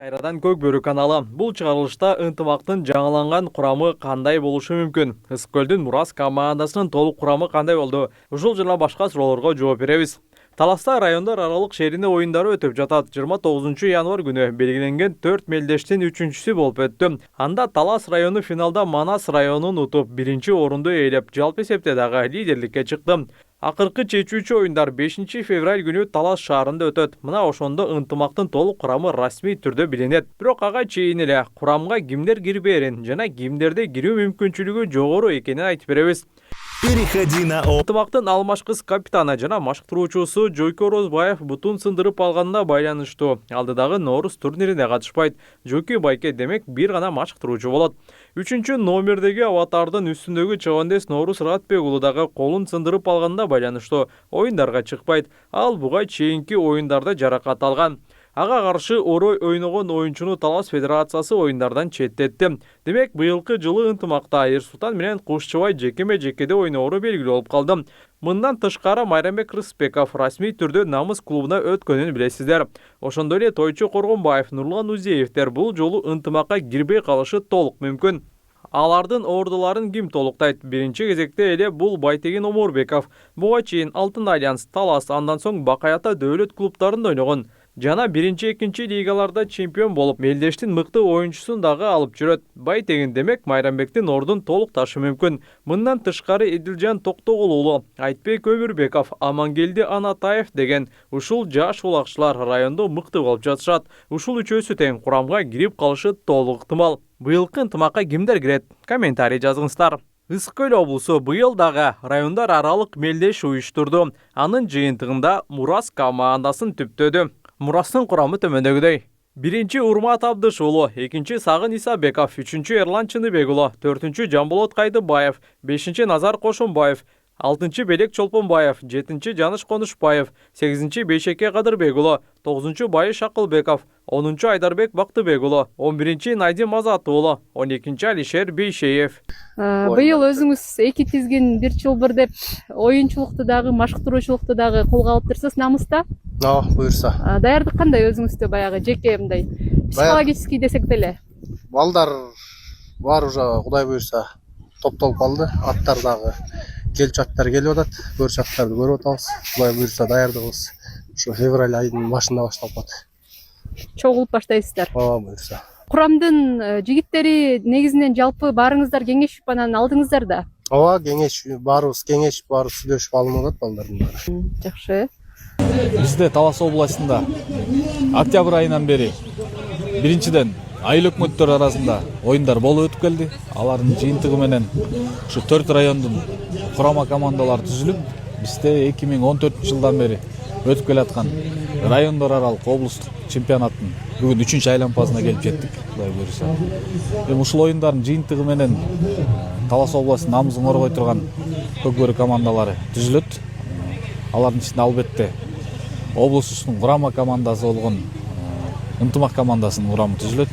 Кайрадан көк бөрү каналы. Бул чыгарылышта ынтымактын жаңыланган курамы кандай болушу мүмкүн? Ысык-Көлдүн Мурас командасынын толук курамы кандай болду? Ушул жана башка суроолорго жооп беребиз. Таласта райондар аралык шерине оюндары өтүп жатат. 29 январ күнү белгиленген 4 мелдештин 3-чүсү болуп өттү. Анда Талас району финалда Манас районун утуп, 1-орунду ээлеп, жалпы эсепте дагы лидерликке чыкты. Акыркы чечүүчү оюндар 5 февраль күнү Талас шаарында өтөт. Мына ошондо ынтымактын толук курамы расмий түрдө билинет. Бирок ага чейин эле курамга кимдер кирбээрин жана кимдерде кирүү мүмкүнчүлүгү жогору экенин айтып беребиз. Переходи на Ынтымактын алмашкы капитаны жана машыктыруучусу Жойко Орозбаев бутун сындырып алганына байланыштуу. Алдыдагы Нооруз турнирине катышпайт. Жойко байке демек бир гана машыктыруучу болот. 3-номердеги аватардын үстүндөгү чабандес Нооруз Ратбек уулу дагы колун сындырып алганына байланыштуу оюндарга чыкпайт. Ал буга чейинки оюндарда жаракат алган. Ага каршы орой ойногон оюнчуну Талас Федерациясы оюндардан четтетти. Демек, быйылкы жылы ынтымакта Эрсултан менен Кушчубай жекеме-жекеде ойноору белгилүү болуп калды. Мындан тышкары Майрамбек Рыспеков расмий түрдө Намыс клубуна өткөнүн билесиздер. Ошондой эле Тойчу Коргонбаев, Нурлан Узеевдер бул жолу ынтымакка кирбей калышы толук мүмкүн. Алардын ордуларын ким толуктайт? Биринчи кезекте эле бул Байтеген Омурбеков. Буга чейин Алтын Альянс, Талас, андан соң Бакаята дөөлөт клубтарында ойногон. Жана 1-2 лигаларда чемпион болуп, мелдештин мыкты оюнчусун дагы алып жүрөт. Байтеген демек Майрамбектин ордун толукташы мүмкүн. Мындан тышкары Эдилжан Токтогул уулу, Айтбек Өмүрбеков, Амангелди Анатаев деген ушул жаш улакчылар райондо мыкты болуп жатышат. Ушул үчөөсү тең курамга кирип калышы толук ыктымал. Быйылкы ынтымакка кимдер кирет? Комментарий жазыңыздар. Ысык-Көл облусу быйыл дагы райондар аралык мелдеш уюштурду. Анын жыйынтыгында Мурас командасын түптөдү. Мурастын курамы төмөндөгүдөй. 1 Урмат Абдыш уулу, 2 Сагын Исабеков, 3 Эрлан Чыныбек уулу, 4 Жамболот Кайдыбаев, 5 Назар Кошунбаев, 6 Белек Чолпонбаев, 7 Жаныш Конушбаев, 8 Бейшеке Кадырбек уулу, 9 Байыш Акылбеков, 10 Айдарбек Бактыбек уулу, 11 Найдим Азат уулу, 12 Алишер Бейшеев. Быйыл өзүңүз эки тизгин бир чылбыр деп оюнчулукту дагы машыктыруучулукту дагы колго алып турсуз Намыста. Буюрса. Даярдык кандай өзүңүздө баягы жеке мындай психологический десек деле? Балдар бар уже Кудай буюрса топтолуп калды. Аттар дагы келчү аттар келип атат. Көрчү аттарды көрүп атабыз. Кудай буюрса даярдыгыбыз ушу февраль айынын башында башталып калат. Чогулуп баштайсыздар. Буюрса. Курамдын жигиттери негизинен жалпы баарыңыздар кеңешип анан алдыңыздар да. Кеңеш баарыбыз сүйлөшүп алынып атат балдардын баары. Жакшы. Бизде Талас областында октябрь айынан бери биринчиден айыл өкмөттөр арасында оюндар болуп өтүп келди. Алардын жыйынтыгы менен ушу 4 райондун курама командалары түзүлүп, бизде 2014 жылдан бери өтүп келаткан райондор аралык облустук чемпионаттын бүгүн 3-айланпасына келип жеттик, Кудай буюрса. Ушул оюндардын жыйынтыгы менен Талас областынын намысын коргой турган көк бөрү командалары түзүлөт. Алардын ичинде албетте облустуктун курама командасы болгон ынтымак командасынын курамы түзүлөт.